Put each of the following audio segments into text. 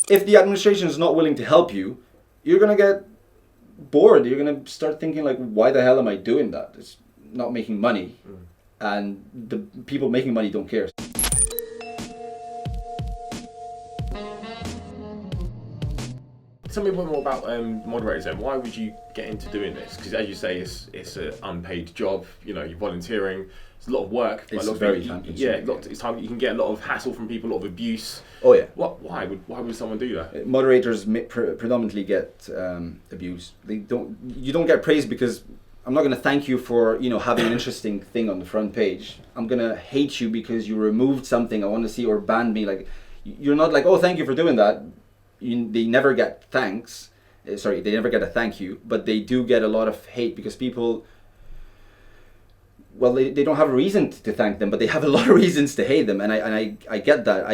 if the administration is not willing to help you, you're gonna get bored. You're gonna start thinking like, why the hell am I doing that? It's not making money, and the people making money don't care. Tell me a bit more about moderators then. Why would you get into doing this? Because as you say, it's an unpaid job. You know, you're volunteering. It's a lot of work. It's a lot very of, time yeah, consuming. it's time. You can get a lot of hassle from people, a lot of abuse. Oh yeah. Why would someone do that? Moderators predominantly get abused. You don't get praised because I'm not going to thank you for having an interesting thing on the front page. I'm going to hate you because you removed something I want to see or banned me. Like, you're not like, oh, thank you for doing that. They never get thanks. Sorry, they never get a thank you, but they do get a lot of hate because people, well, they don't have a reason to thank them, but they have a lot of reasons to hate them, and I get that.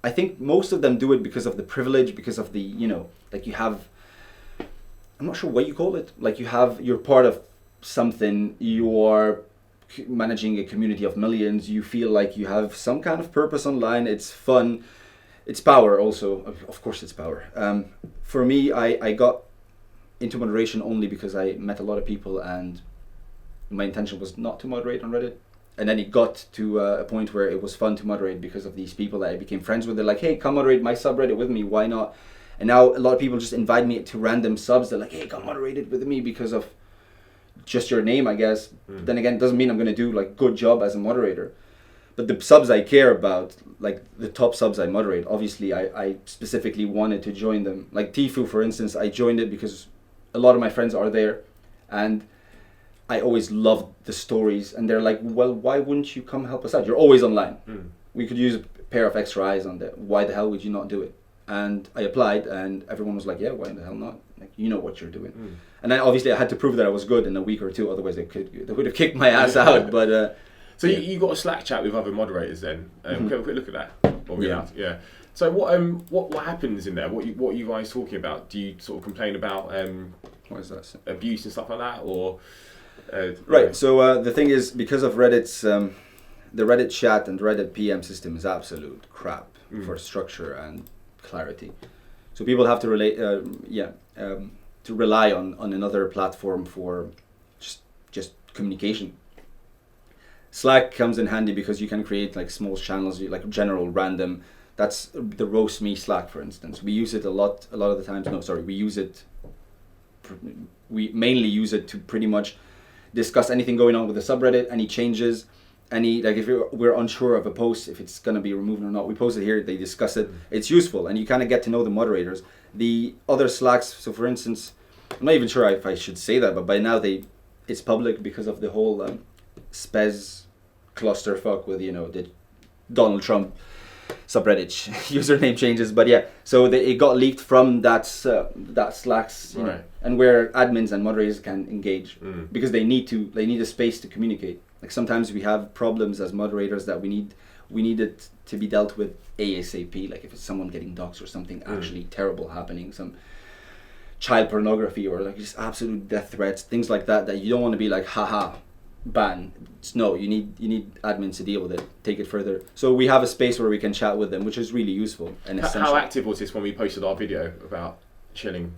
I think most of them do it because of the privilege, because of the, like you have, I'm not sure what you call it, like you're part of something, you are managing a community of millions, you feel like you have some kind of purpose online, it's fun. It's power also, of course it's power. For me, I got into moderation only because I met a lot of people and my intention was not to moderate on Reddit. And then it got to a point where it was fun to moderate because of these people that I became friends with. They're like, hey, come moderate my subreddit with me, why not? And now a lot of people just invite me to random subs. They're like, hey, come moderate it with me because of just your name, I guess. But then again, it doesn't mean I'm going to do like good job as a moderator. But the subs I care about, like the top subs I moderate, obviously I specifically wanted to join them. Like Tifu, for instance, I joined it because a lot of my friends are there and I always loved the stories. And they're like, well, why wouldn't you come help us out? You're always online. We could use a pair of extra eyes on that. Why the hell would you not do it? And I applied and everyone was like, yeah, why the hell not? Like, you know what you're doing. And then obviously I had to prove that I was good in a week or two, otherwise they would have kicked my ass out. But so you got a Slack chat with other moderators then. Have a quick look at that. Yeah. So what happens in there? What are you guys talking about? Do you sort of complain about what is that? Abuse and stuff like that, or? Right. So the thing is, because of Reddit's the Reddit chat and Reddit PM system is absolute crap for structure and clarity. So people have to to rely on another platform for just communication. Slack comes in handy because you can create like small channels, like general random. That's the roast me Slack, for instance. We use it a lot of the times. No, sorry, we mainly use it to pretty much discuss anything going on with the subreddit, any changes, if we're unsure of a post, if it's going to be removed or not, we post it here, they discuss it. It's useful and you kind of get to know the moderators. The other Slacks, so for instance, I'm not even sure if I should say that, but by now it's public because of the whole Spez clusterfuck with the Donald Trump subreddit username changes. But yeah, so it got leaked from that Slacks, right. And where admins and moderators can engage because they need a space to communicate. Like sometimes we have problems as moderators that we need it to be dealt with ASAP. Like if it's someone getting doxxed or something actually terrible happening, some child pornography or like just absolute death threats, things like that you don't want to be like, haha, ban. No, you need admins to deal with it, take it further. So we have a space where we can chat with them, which is really useful and essential. How active was this when we posted our video about shilling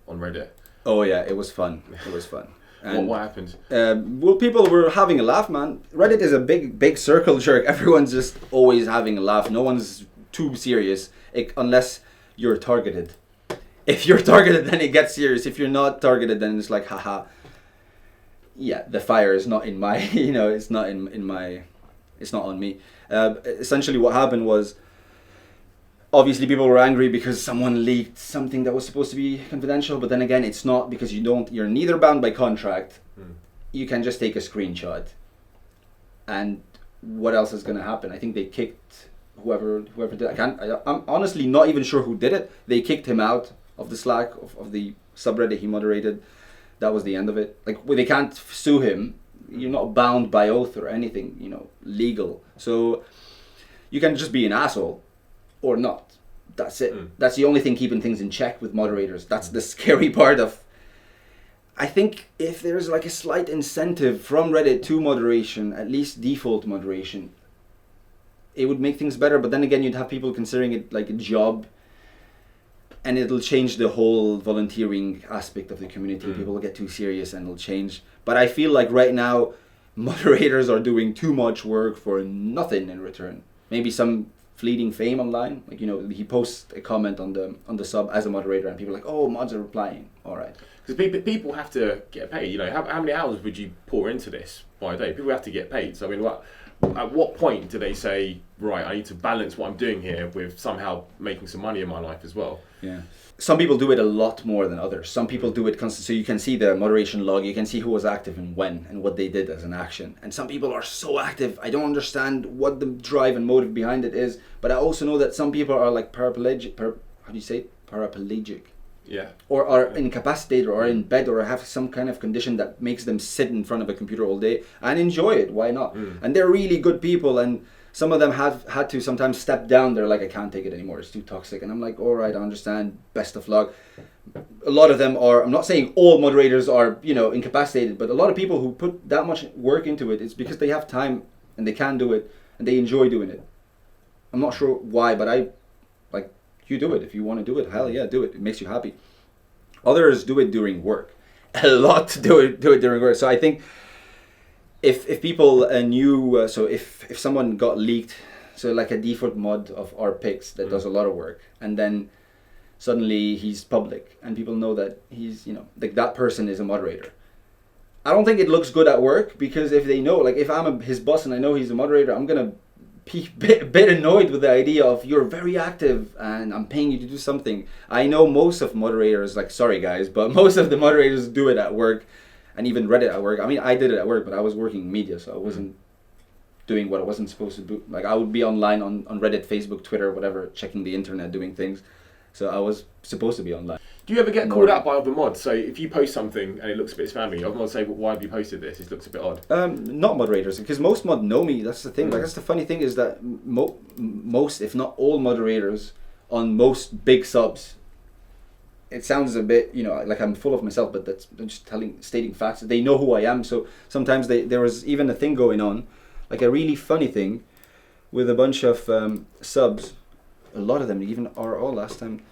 on Reddit? Oh yeah, it was fun. And what happened? Well, people were having a laugh, man. Reddit is a big circle jerk. Everyone's just always having a laugh. No one's too serious, unless you're targeted. If you're targeted, then it gets serious. If you're not targeted, then it's like, haha. Yeah, the fire is not in my, it's not it's not on me. Essentially what happened was, obviously people were angry because someone leaked something that was supposed to be confidential, but then again, it's not, because you're neither bound by contract. You can just take a screenshot. And what else is going to happen? I think they kicked whoever did it. I'm honestly not even sure who did it. They kicked him out of the Slack, of the subreddit he moderated. That was the end of it. Like, they can't sue him. You're not bound by oath or anything, legal. So you can just be an asshole or not. That's it. That's the only thing keeping things in check with moderators. That's the scary part of. I think if there's like a slight incentive from Reddit to moderation, at least default moderation, it would make things better. But then again, you'd have people considering it like a job. and it'll change the whole volunteering aspect of the community. Mm. People will get too serious and it'll change. But I feel like right now, moderators are doing too much work for nothing in return. Maybe some fleeting fame online. Like, you know, he posts a comment on the sub as a moderator and people are like, oh, mods are replying. All right. Because people have to get paid. You know, how many hours would you pour into this by a day? People have to get paid. So I mean, at what point do they say, right, I need to balance what I'm doing here with somehow making some money in my life as well? Yeah. Some people do it a lot more than others. Some people do it constantly. So you can see the moderation log. You can see who was active and when and what they did as an action. And some people are so active. I don't understand what the drive and motive behind it is. But I also know that some people are like paraplegic. How do you say it? Paraplegic. Yeah. Or are incapacitated or are in bed or have some kind of condition that makes them sit in front of a computer all day and enjoy it. Why not? And they're really good people, and some of them have had to sometimes step down. They're like, I can't take it anymore. It's too toxic. And I'm like, all right, I understand. Best of luck. A lot of them are, I'm not saying all moderators are, you know, incapacitated, but a lot of people who put that much work into it, it's because they have time and they can do it and they enjoy doing it. I'm not sure why, but you do it. If you want to do it, hell yeah, do it. It makes you happy. Others do it during work. A lot do it during work. So I think if people knew, so if someone got leaked, so like a default mod of our picks that does a lot of work, and then suddenly he's public and people know that he's, you know, like that person is a moderator. I don't think it looks good at work, because if they know, like if I'm his boss and I know he's a moderator, I'm going to be a bit annoyed with the idea of you're very active and I'm paying you to do something. I know most of moderators, like, sorry guys, but most of the moderators do it at work, and even Reddit at work. I mean, I did it at work, but I was working in media, so I wasn't doing what I wasn't supposed to do. Like, I would be online on Reddit, Facebook, Twitter, whatever, checking the internet, doing things. So I was supposed to be online. Do you ever get called out by other mods? So if you post something and it looks a bit spammy, other mods say, well, why have you posted this? It looks a bit odd. Not moderators, because most mod know me. That's the thing. Like, that's the funny thing, is that most, if not all, moderators on most big subs, it sounds a bit, you know, like I'm full of myself, but I'm just stating facts. They know who I am. So sometimes there was even a thing going on, like a really funny thing, with a bunch of subs. A lot of them, even RO last time.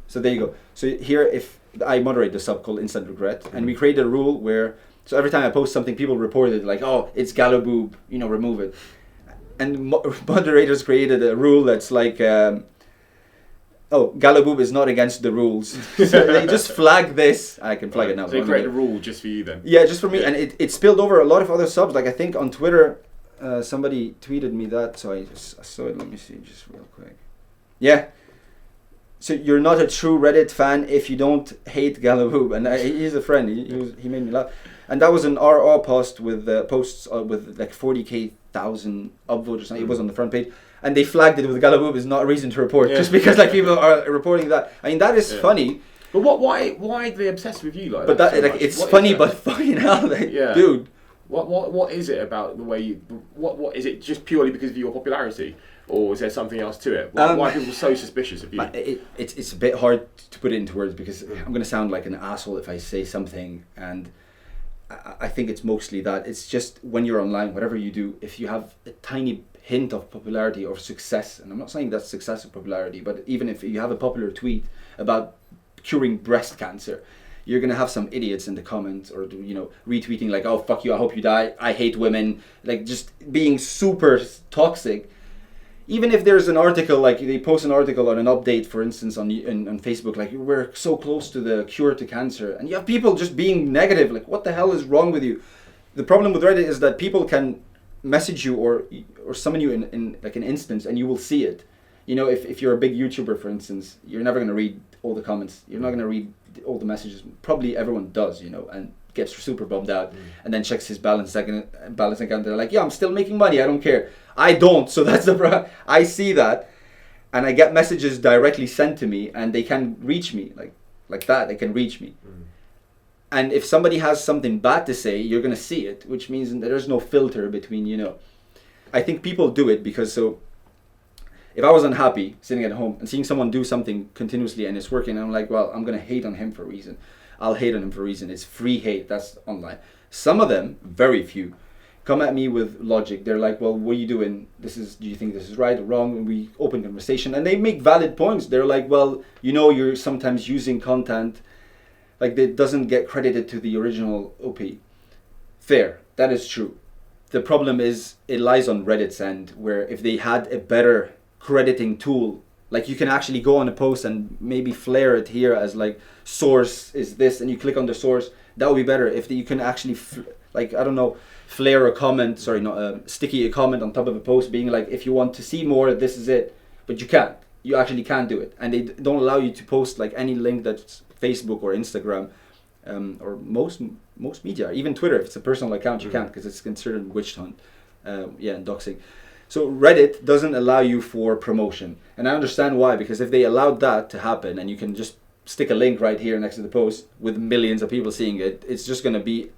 So there you go. So here, if I moderate the sub called Instant Regret, and we created a rule where, so every time I post something, people report it like, oh, it's Gallowboob, you know, remove it. And moderators created a rule that's like, oh, Gallowboob is not against the rules. So they just flag this. I can flag it now. So they created a rule just for you then? Yeah, just for me. Yeah. And it spilled over a lot of other subs. Like, I think on Twitter, somebody tweeted me that, so I saw it. Let me see just real quick. Yeah. So you're not a true Reddit fan if you don't hate Gallowboob, and he's a friend. He made me laugh, and that was an RR post with posts with like 40,000 upvotes or something. It was on the front page, and they flagged it with Gallowboob is not a reason to report, just because like people are reporting that. I mean, that is funny. But why are they obsessed with you like but that? But that, like, it's funny, but fucking hell, like, dude. What is it about the way you? What is it? Just purely because of your popularity? Or is there something else to it? Why are people so suspicious of you? It's a bit hard to put it into words, because I'm going to sound like an asshole if I say something, and I think it's mostly that. It's just when you're online, whatever you do, if you have a tiny hint of popularity or success, and I'm not saying that's success or popularity, but even if you have a popular tweet about curing breast cancer, you're going to have some idiots in the comments, or, you know, retweeting like, oh, fuck you, I hope you die, I hate women, like just being super toxic. Even if there's an article, like they post an article on an update, for instance, on Facebook, like, we're so close to the cure to cancer, and you have people just being negative, like, what the hell is wrong with you? The problem with Reddit is that people can message you or summon you in like an instance, and you will see it. You know, if you're a big YouTuber, for instance, you're never going to read all the comments. You're not going to read all the messages. Probably everyone does, you know, and gets super bummed out, and then checks his balance account. They're like, yeah, I'm still making money, I don't care. I don't, so that's the problem. I see that, and I get messages directly sent to me, and they can reach me like that. They can reach me, and if somebody has something bad to say, you're gonna see it, which means there's no filter between, you know. I think people do it because, so if I was unhappy sitting at home and seeing someone do something continuously and it's working, I'm like, well, I'm gonna hate on him for a reason. I'll hate on him for a reason. It's free hate. That's online. Some of them, very few, come at me with logic. They're like, well, what are you doing? Do you think this is right or wrong? And we open conversation, and they make valid points. They're like, well, you're sometimes using content like that doesn't get credited to the original OP. Fair, that is true. The problem is it lies on Reddit's end, where if they had a better crediting tool, like you can actually go on a post and maybe flare it here as like source is this, and you click on the source, that would be better. If you can actually flare a comment, sticky a comment on top of a post being like, if you want to see more, this is it. But you can't. You actually can't do it. And they don't allow you to post like any link that's Facebook or Instagram, or most media, even Twitter. If it's a personal account, you can't, because it's considered witch hunt, and doxing. So Reddit doesn't allow you for promotion. And I understand why, because if they allowed that to happen and you can just stick a link right here next to the post with millions of people seeing it, it's just going to be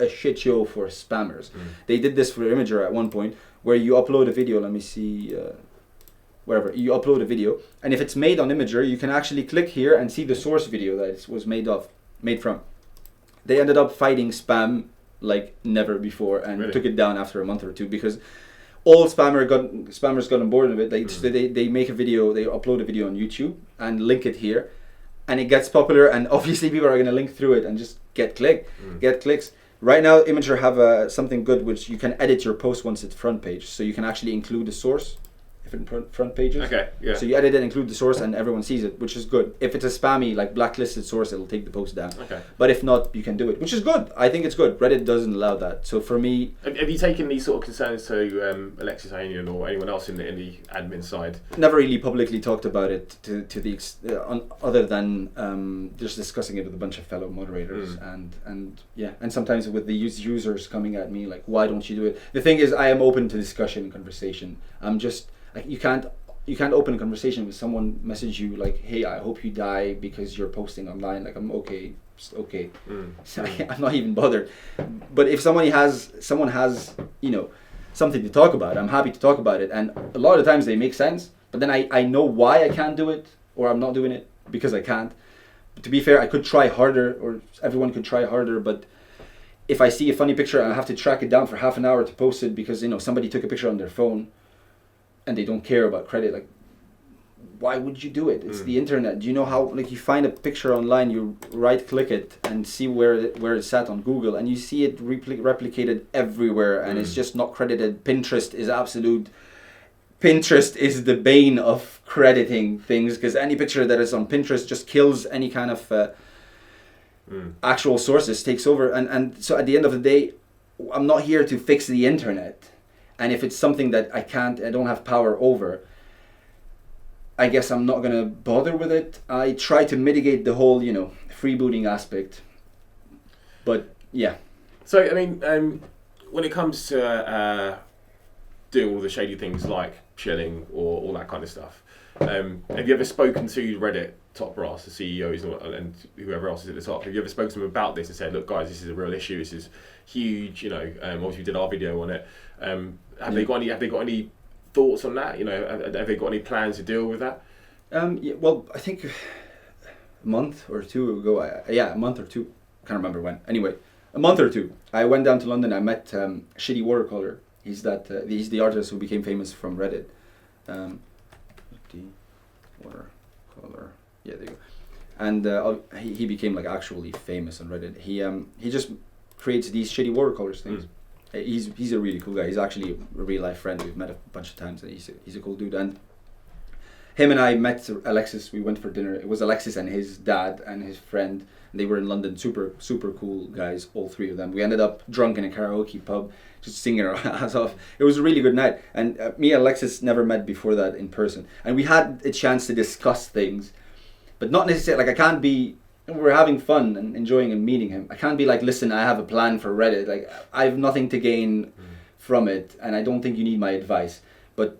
a shit show for spammers. They did this for Imager at one point, where you upload a video, let me see, wherever, you upload a video, and if it's made on Imager, you can actually click here and see the source video that it was made from. They ended up fighting spam like never before, and took it down after a month or two, because all spammers got on board with it. They make a video, they upload a video on YouTube and link it here, and it gets popular, and obviously people are going to link through it and just get clicks. Right now, Imager have something good, which you can edit your post once it's front page, so you can actually include the source if it's front pages. Okay, yeah. So you edit it, include the source, and everyone sees it, which is good. If it's a spammy, like blacklisted source, it'll take the post down. Okay. But if not, you can do it, which is good. I think it's good. Reddit doesn't allow that. So for me... Have you taken these sort of concerns to Alexis Ohanian or anyone else in the admin side? Never really publicly talked about it other than just discussing it with a bunch of fellow moderators, and sometimes with the users coming at me like, why don't you do it? The thing is, I am open to discussion and conversation. I'm just... Like, you can't open a conversation with someone message you like, hey, I hope you die because you're posting online. Like, I'm okay, just okay. So I'm not even bothered. But if someone has something to talk about, I'm happy to talk about it. And a lot of times they make sense, but then I know why I can't do it, or I'm not doing it because I can't. But to be fair, I could try harder, or everyone could try harder, but if I see a funny picture and I have to track it down for half an hour to post it because somebody took a picture on their phone, and they don't care about credit, like, why would you do it? It's the internet. Do you know how, like, you find a picture online, you right click it and see where it's at on Google, and you see it replicated everywhere, and it's just not credited. Pinterest is the bane of crediting things, because any picture that is on Pinterest just kills any kind of actual sources, takes over, and so at the end of the day, I'm not here to fix the internet. And if it's something that I don't have power over, I guess I'm not gonna bother with it. I try to mitigate the whole, freebooting aspect. But yeah. So I mean, when it comes to doing all the shady things like shilling or all that kind of stuff, have you ever spoken to Reddit top brass, the CEOs and whoever else is at the top? Have you ever spoken to them about this and said, look, guys, this is a real issue. This is huge. Obviously we did our video on it. Have they got any thoughts on that? Have they got any plans to deal with that? Well, I think a month or two ago, a month or two, I can't remember when. Anyway, a month or two, I went down to London. I met Shitty Watercolor. He's the artist who became famous from Reddit. Watercolor. Yeah, there you go. And he became like actually famous on Reddit. He just creates these shitty watercolors things. He's a really cool guy. He's actually a real life friend. We've met a bunch of times. And he's a cool dude. And him and I met Alexis. We went for dinner. It was Alexis and his dad and his friend. And they were in London. Super super cool guys, all three of them. We ended up drunk in a karaoke pub, just singing our ass off. It was a really good night. And me and Alexis never met before that in person. And we had a chance to discuss things, but not necessarily like I can't be. We're having fun and enjoying and meeting him. I can't be like, listen, I have a plan for Reddit. Like, I have nothing to gain from it, and I don't think you need my advice. But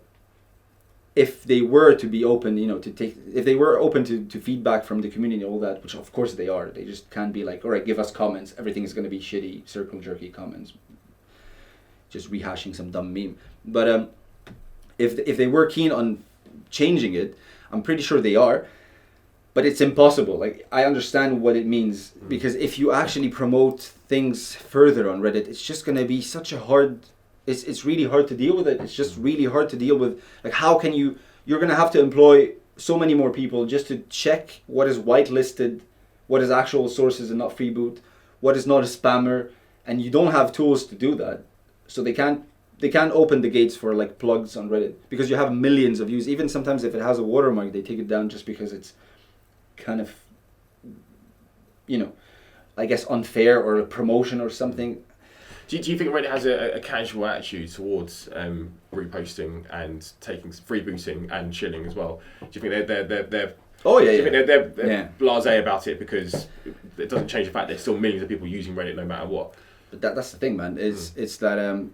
if they were to be open, if they were open to feedback from the community and all that, which of course they are, they just can't be like, all right, give us comments. Everything is going to be shitty, circle jerky comments, just rehashing some dumb meme. But if they were keen on changing it, I'm pretty sure they are. but it's impossible. Like, I understand what it means, because if you actually promote things further on Reddit, it's just going to be such a hard, it's really hard to deal with it. It's just really hard to deal with. Like, how can you're going to have to employ so many more people just to check what is whitelisted, what is actual sources and not freeboot, what is not a spammer, and you don't have tools to do that. So they can't open the gates for like plugs on Reddit, because you have millions of views. Even sometimes if it has a watermark, they take it down just because it's kind of, I guess unfair, or a promotion or something. Do you think Reddit has a casual attitude towards reposting and taking freebooting and shilling as well? Do you think they're Oh yeah, do you think they're blasé about it because it doesn't change the fact there's still millions of people using Reddit no matter what? But that's the thing, man. It's that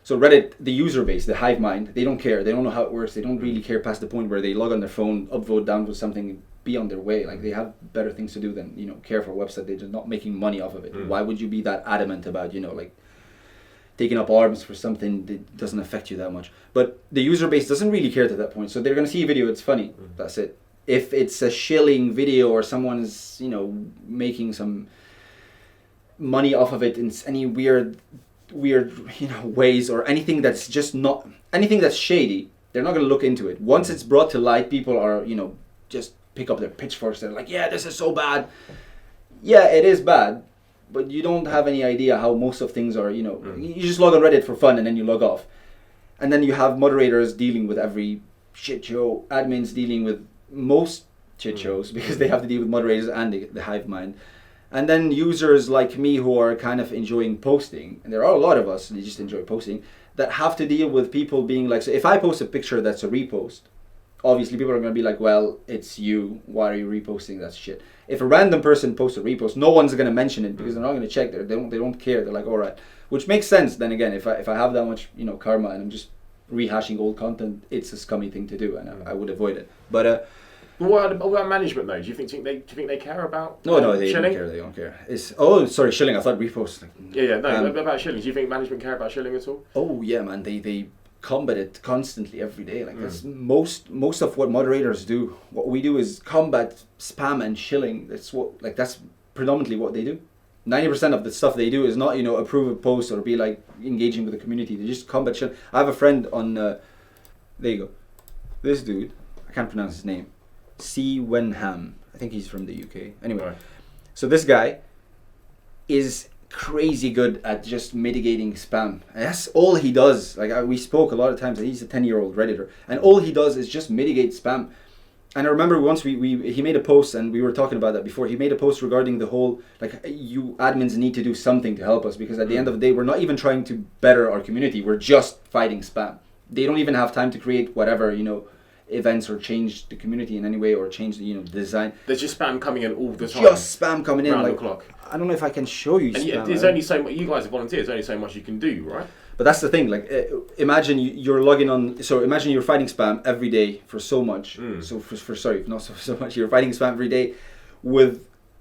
so Reddit, the user base, the hive mind, they don't care. They don't know how it works. They don't really care past the point where they log on their phone, upvote, downvote something, and be on their way. Like, they have better things to do than care for a website. They're just not making money off of it. Why would you be that adamant about like taking up arms for something that doesn't affect you that much? But the user base doesn't really care to that point. So they're gonna see a video. It's funny. That's it. If it's a shilling video, or someone's making some money off of it in any weird ways, or anything that's just not anything that's shady, they're not going to look into it. Once it's brought to light, people are just pick up their pitchforks. They're like, yeah, this is so bad. Yeah, it is bad, but you don't have any idea how most of things are. You just log on Reddit for fun and then you log off, and then you have moderators dealing with every shit show, admins dealing with most shit shows, because they have to deal with moderators and the hive mind. And then users like me, who are kind of enjoying posting, and there are a lot of us, and they just enjoy posting, that have to deal with people being like, so if I post a picture that's a repost, obviously people are going to be like, well, it's you, why are you reposting that shit? If a random person posts a repost, no one's going to mention it, because they're not going to check. They don't care. They're like, all right, which makes sense. Then again, if I have that much karma and I'm just rehashing old content, it's a scummy thing to do, and I would avoid it. But what about management though? Do you think they care about? No, they shilling? don't care. They don't care. Sorry, shilling. I thought repost. About shilling. Do you think management care about shilling at all? Oh yeah, man. They combat it constantly every day. Like, that's most of what moderators do. What we do is combat spam and shilling. That's predominantly what they do. 90% of the stuff they do is not approve a post or be like engaging with the community. They just combat shilling. I have a friend on. There you go. This dude, I can't pronounce his name. C. Wenham. I think he's from the UK. Anyway, right. So this guy is crazy good at just mitigating spam. And that's all he does. Like, we spoke a lot of times that he's a 10-year-old Redditor, and all he does is just mitigate spam. And I remember once he made a post, and we were talking about that before. He made a post regarding the whole, like, you admins need to do something to help us, because at the end of the day, we're not even trying to better our community. We're just fighting spam. They don't even have time to create whatever, events, or change the community in any way, or change the design. There's just spam coming in all the time. Just spam coming in, round like, the clock. I don't know if I can show you. And spam, there's only so much. You guys are volunteers. There's only so much you can do, right? But that's the thing. Like, imagine you're logging on. So imagine you're fighting spam every day for so much. So for sorry, not so much. You're fighting spam every day.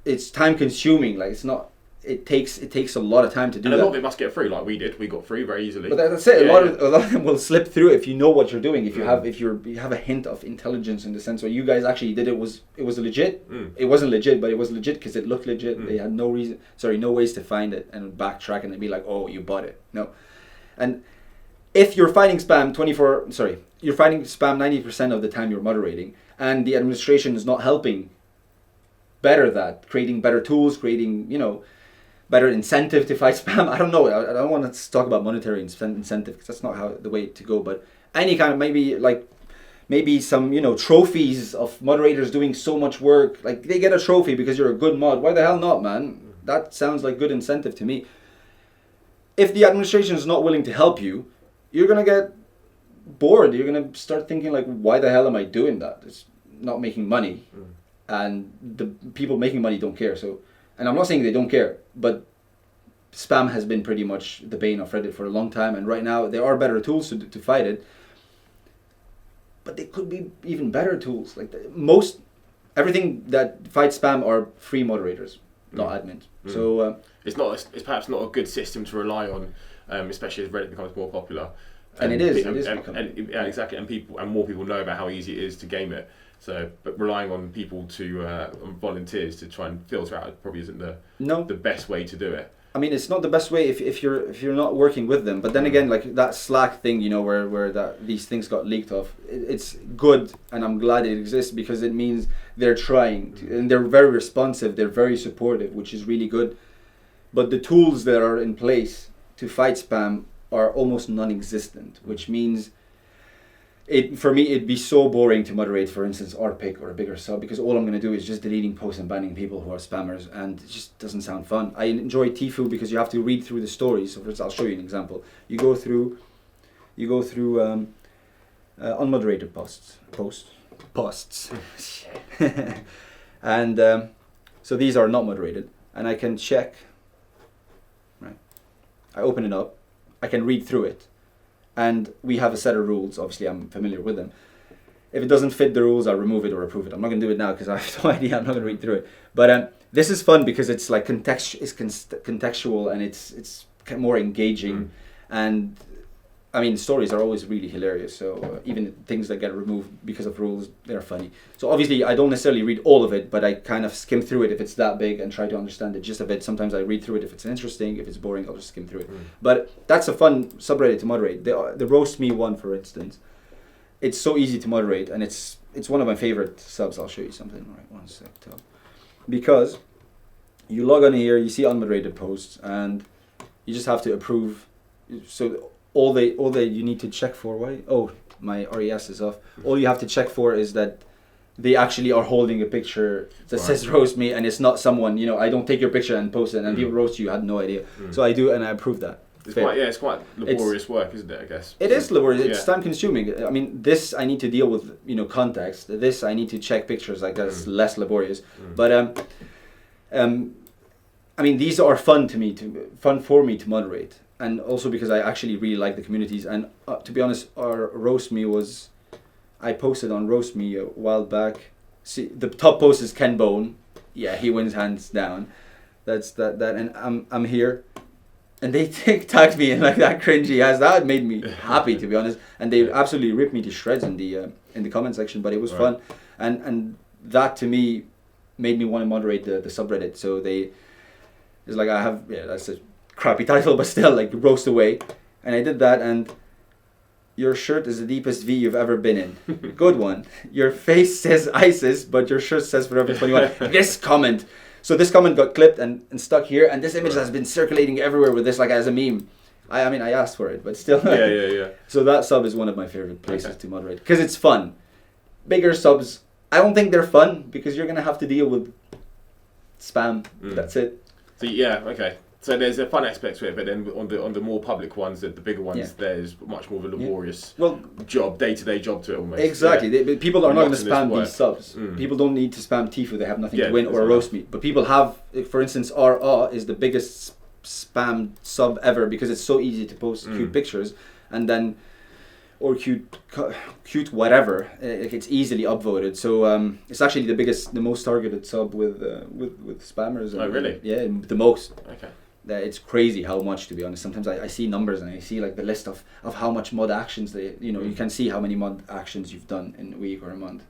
It's time consuming. Like, it's not. It takes a lot of time to do that. And a lot of it must get through, like we did. We got through very easily. But that's it. A lot of them will slip through if you know what you're doing. If you have a hint of intelligence, in the sense where you guys actually did it was legit. It wasn't legit, but it was legit because it looked legit. They had no ways to find it and backtrack and be like, oh, you bought it. No. And if you're fighting spam you're fighting spam 90% of the time you're moderating, and the administration is not helping better that, creating better tools, creating better incentive to fight spam. I don't know. I don't want to talk about monetary incentive, because that's not the way to go. But any kind of maybe some trophies of moderators doing so much work. Like, they get a trophy because you're a good mod. Why the hell not, man? That sounds like good incentive to me. If the administration is not willing to help you, you're gonna get bored. You're gonna start thinking like, why the hell am I doing that? It's not making money, and the people making money don't care. So. And I'm not saying they don't care, but spam has been pretty much the bane of Reddit for a long time, and right now there are better tools to fight it. But there could be even better tools. Like, everything that fights spam are free moderators, not admins. So it's perhaps not a good system to rely on, especially as Reddit becomes more popular. And it is becoming. Yeah, exactly. And more people know about how easy it is to game it. So, but relying on people on volunteers to try and filter out probably isn't the best way to do it. I mean, it's not the best way if you're not working with them. But then again, like that Slack thing, where these things got leaked off, it's good, and I'm glad it exists because it means they're trying to, and they're very responsive. They're very supportive, which is really good. But the tools that are in place to fight spam are almost non-existent, which means for me it'd be so boring to moderate, for instance, RPic or a bigger sub, because all I'm going to do is just deleting posts and banning people who are spammers, and it just doesn't sound fun. I enjoy Tfue because you have to read through the stories. So for instance, I'll show you an example. You go through unmoderated posts, and so these are not moderated, and I can check. Right, I open it up, I can read through it. And we have a set of rules. Obviously, I'm familiar with them. If it doesn't fit the rules, I'll remove it or approve it. I'm not going to do it now because I have no idea. I'm not going to read through it. But this is fun because it's like contextual and it's more engaging. And I mean, stories are always really hilarious. So even things that get removed because of rules, they're funny. So obviously, I don't necessarily read all of it, but I kind of skim through it if it's that big and try to understand the gist of it. Sometimes I read through it if it's interesting. If it's boring, I'll just skim through it. But that's a fun subreddit to moderate. The Roast Me one, for instance, it's so easy to moderate, and it's one of my favorite subs. I'll show you something. All right, one sec. Because you log on here, you see unmoderated posts, and you just have to approve. So all they you need to check for, my RES is off. All you have to check for is that they actually are holding a picture that says roast me, and it's not someone, I don't take your picture and post it and people roast you, I had no idea. So I do, and I approve that. It's quite laborious work, isn't it, I guess? It is laborious, it's time consuming. I mean, this I need to deal with, context. This I need to check pictures, like that's less laborious. But I mean, these are fun for me to moderate. And also because I actually really like the communities. And to be honest, our Roast Me I posted on Roast Me a while back. See, the top post is Ken Bone. Yeah, he wins hands down. That's that. And I'm here. And they tagged me in like that cringy ass. That made me happy, to be honest. And they absolutely ripped me to shreds in the comment section. But it was fun. And that to me made me want to moderate the subreddit. So it's like that's a crappy title, but still, like, roast away. And I did that, and your shirt is the deepest V you've ever been in. Good one. Your face says ISIS, but your shirt says Forever 21. This comment got clipped and stuck here, and this image has been circulating everywhere with this, like, as a meme. I mean, I asked for it, but still. Yeah. So that sub is one of my favorite places to moderate, because it's fun. Bigger subs, I don't think they're fun, because you're going to have to deal with spam. That's it. So, okay. So there's a fun aspect to it, but then on the more public ones, the bigger ones, there's much more of a laborious day-to-day job to it almost. Exactly. People are not going to spam these subs. People don't need to spam Tfue. They have nothing to win or roast me. But people have, for instance, RA is the biggest spam sub ever because it's so easy to post cute pictures and then, or cute whatever. It's easily upvoted. So it's actually the most targeted sub with spammers. Oh, really? Yeah, the most. Okay. It's crazy how much, to be honest. Sometimes I see numbers and I see like the list of how much mod actions you can see how many mod actions you've done in a week or a month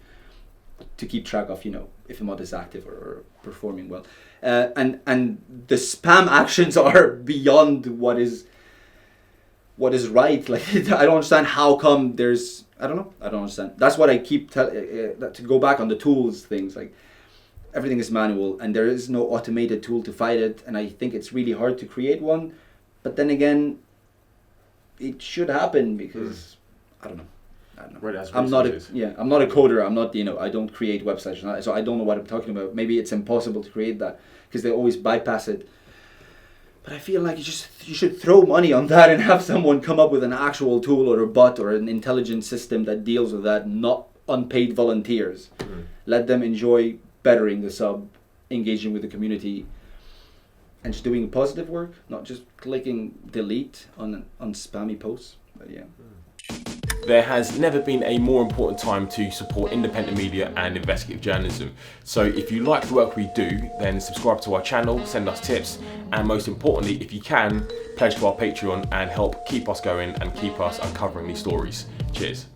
to keep track of, if a mod is active or performing well. And the spam actions are beyond what is right. Like, I don't understand how come I don't understand. That's what I keep to go back on the tools things, like, everything is manual and there is no automated tool to fight it, and I think it's really hard to create one, but then again it should happen because I don't know. Right, I'm not a coder. I'm not, I don't create websites, so I don't know what I'm talking about. Maybe it's impossible to create that because they always bypass it. But I feel like you should throw money on that and have someone come up with an actual tool or a bot or an intelligent system that deals with that, not unpaid volunteers. Let them enjoy bettering the sub, engaging with the community, and just doing positive work, not just clicking delete on spammy posts. But yeah. there has never been a more important time to support independent media and investigative journalism. So if you like the work we do, then subscribe to our channel, send us tips, and most importantly, if you can, pledge to our Patreon and help keep us going and keep us uncovering these stories. Cheers.